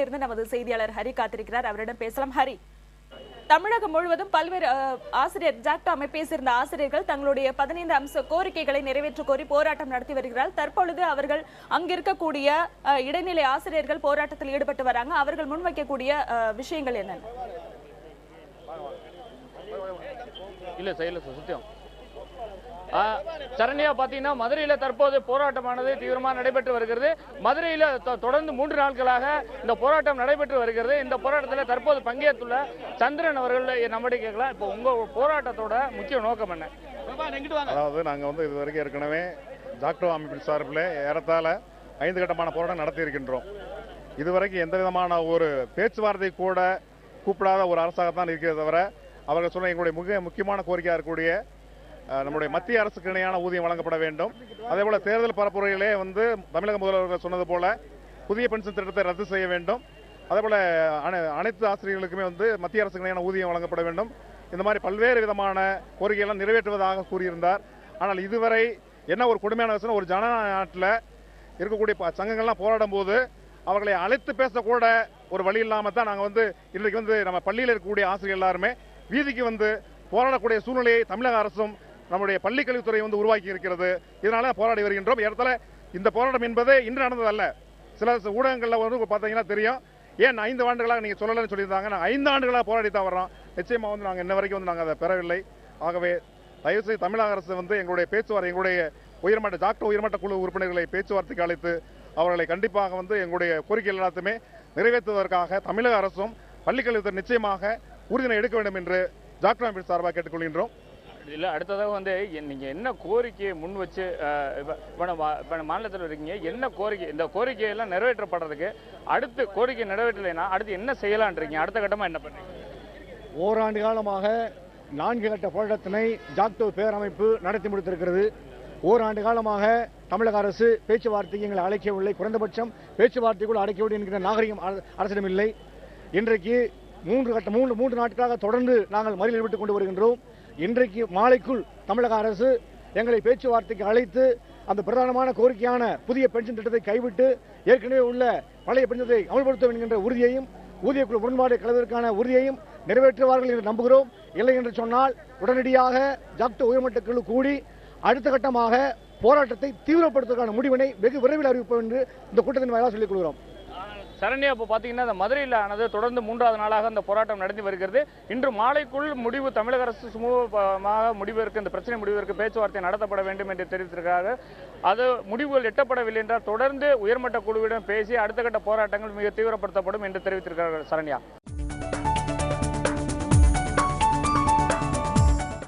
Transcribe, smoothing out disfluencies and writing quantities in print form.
இருந்து நமது செய்தியாளர் ஹரி காத்திருக்கிறார். அவரிடம் பேசலாம். ஹரி, தமிழகம் முழுவதும் பல்வேறு ஆசிரியர் ஜாக்டோ அமைப்பை சேர்ந்த ஆசிரியர்கள் தங்களுடைய 15 அம்ச கோரிக்கைகளை நிறைவேற்ற கோரி போராட்டம் நடத்தி வருகிறார்கள். தற்பொழுது அவர்கள் அங்கிருக்கக்கூடிய இடைநிலை ஆசிரியர்கள் போராட்டத்தில் ஈடுபட்டு வராங்க. அவர்கள் முன்வைக்கக்கூடிய விஷயங்கள் என்னென்ன? இல்ல செயல சத்தியம் சரண்யா பாத்தீங்கன்னா மதுரையில தற்போது போராட்டமானது தீவிரமாக நடைபெற்று வருகிறது. மதுரையில தொடர்ந்து 3 நாட்களாக இந்த போராட்டம் நடைபெற்று வருகிறது. இந்த போராட்டத்தில் தற்போது பங்கேற்றுள்ள சந்திரன் அவர்கள் நம்முடைய கேட்கலாம். இப்போ உங்க போராட்டத்தோட முக்கிய நோக்கம் என்ன? அதாவது நாங்கள் இது வரைக்கும் ஏற்கனவே ஜாக்டோ அமைப்பின் சார்பில் ஏறத்தாழ 5 கட்டமான போராட்டம் நடத்தி இருக்கின்றோம். இதுவரைக்கும் எந்த விதமான ஒரு பேச்சுவார்த்தை கூட கூப்பிடாத ஒரு அரசாகத்தான் இருக்கிறத தவிர அவர்கள் சொன்ன எங்களுடைய முக்கியமான கோரிக்கையாக இருக்கக்கூடிய நம்முடைய மத்திய அரசுக்கு இணையான ஊதியம் வழங்கப்பட வேண்டும். அதே போல தேர்தல் பரப்புரையிலே தமிழக முதல்வர்கள் சொன்னது போல புதிய பென்ஷன் திட்டத்தை ரத்து செய்ய வேண்டும். அதே போல அனைத்து ஆசிரியர்களுக்குமே மத்திய அரசுக்கு இணையான ஊதியம் வழங்கப்பட வேண்டும். இந்த மாதிரி பல்வேறு விதமான கோரிக்கைகளை நிறைவேற்றுவதாக கூறியிருந்தார். ஆனால் இதுவரை என்ன ஒரு கொடுமையான விஷயம், ஒரு ஜனநாயக நாட்டில் இருக்கக்கூடிய சங்கங்கள்லாம் போராடும் போது அவர்களை அழைத்து பேசக்கூட ஒரு வழி இல்லாமல் தான் நாங்கள் இன்றைக்கு நம்ம பள்ளியில் இருக்கக்கூடிய ஆசிரியர் எல்லாருமே வீதிக்கு போராடக்கூடிய சூழ்நிலையை தமிழக அரசும் நம்முடைய பள்ளிக்கல்வித்துறை உருவாக்கி இருக்கிறது. இதனால போராடி வருகின்றோம். இடத்துல இந்த போராட்டம் என்பது இன்று நடந்ததல்ல. சில ஊடகங்களில் பார்த்தீங்கன்னா தெரியும், ஏன் 5 ஆண்டுகளாக நீங்கள் சொல்லலன்னு சொல்லியிருந்தாங்க. நாங்கள் 5 ஆண்டுகளாக போராடி தான் வர்றோம். நிச்சயமாக நாங்கள் இன்ன வரைக்கும் நாங்கள் அதை பெறவில்லை. ஆகவே தயவுசெய்து தமிழக அரசு எங்களுடைய பேச்சுவார்த்தை, எங்களுடைய உயர்மட்ட ஜாக்டோ உயர்மட்ட குழு உறுப்பினர்களை பேச்சுவார்த்தைக்கு அழைத்து அவர்களை கண்டிப்பாக எல்லாத்தையுமே நிறைவேற்றுவதற்காக தமிழக அரசும் பள்ளிக்கல்வித்துறை நிச்சயமாக உறுதியை எடுக்க வேண்டும் என்று ஜாக்டோ அமைப்பின் சார்பாக கேட்டுக்கொள்கின்றோம். இல்லை, அடுத்ததாக நீங்கள் என்ன கோரிக்கையை முன் வச்சு இப்போ மாநிலத்தில் இருக்கீங்க, என்ன கோரிக்கை, இந்த கோரிக்கையெல்லாம் நிறைவேற்றப்படுறதுக்கு அடுத்து கோரிக்கை நிறைவேற்றலைன்னா அடுத்து என்ன செய்யலான்றீங்க? அடுத்த கட்டமாக என்ன பண்ணுறீங்க? ஓராண்டு காலமாக 4 கட்ட போராட்டத்தினை ஜாக்டோ பேரமைப்பு நடத்தி முடித்திருக்கிறது. ஓராண்டு காலமாக தமிழக அரசு பேச்சுவார்த்தைக்கு எங்களை அழைக்கவில்லை. குறைந்தபட்சம் பேச்சுவார்த்தைக்குள் அழைக்கவில்லை என்கிற நாகரிகம் அரசிடம் இல்லை. இன்றைக்கு 3 நாட்களாக தொடர்ந்து நாங்கள் மறியல் ஈடுபட்டுக் கொண்டு வருகின்றோம். இன்றைக்கு மாலைக்குள் தமிழக அரசு எங்களை பேச்சுவார்த்தைக்கு அழைத்து அந்த பிரதானமான கோரிக்கையான புதிய பென்ஷன் திட்டத்தை கைவிட்டு ஏற்கனவே உள்ள பழைய பென்ஷனை அமல்படுத்தும் என்கின்ற உறுதியையும் ஊதியக்குழு முரண்பாடு கலவதற்கான உறுதியையும் நிறைவேற்றுவார்கள் என்று நம்புகிறோம். இல்லை என்று சொன்னால் உடனடியாக ஜாக்டோ உயர்மட்ட குழு கூடி அடுத்த கட்டமாக போராட்டத்தை தீவிரப்படுத்துவதற்கான முடிவினை வெகு விரைவில் அறிவிப்போம் என்று இந்த கூட்டத்தின் வாயிலாக சொல்லிக் கொள்கிறோம். சரண்யா, இப்போ பார்த்தீங்கன்னா இந்த மதுரையில் ஆனது தொடர்ந்து 3வது நாளாக இந்த போராட்டம் நடத்தி வருகிறது. இன்று மாலைக்குள் முடிவு தமிழக அரசு சுமூகமாக முடிவிற்கு இந்த பிரச்சனை முடிவிற்கு பேச்சுவார்த்தை நடத்தப்பட வேண்டும் என்று தெரிவித்திருக்கிறார்கள். அது முடிவுகள் எட்டப்படவில்லை என்றால் தொடர்ந்து உயர்மட்ட குழுவிடம் பேசி அடுத்த கட்ட போராட்டங்கள் மிக தீவிரப்படுத்தப்படும் என்று தெரிவித்திருக்கிறார்கள். சரண்யா.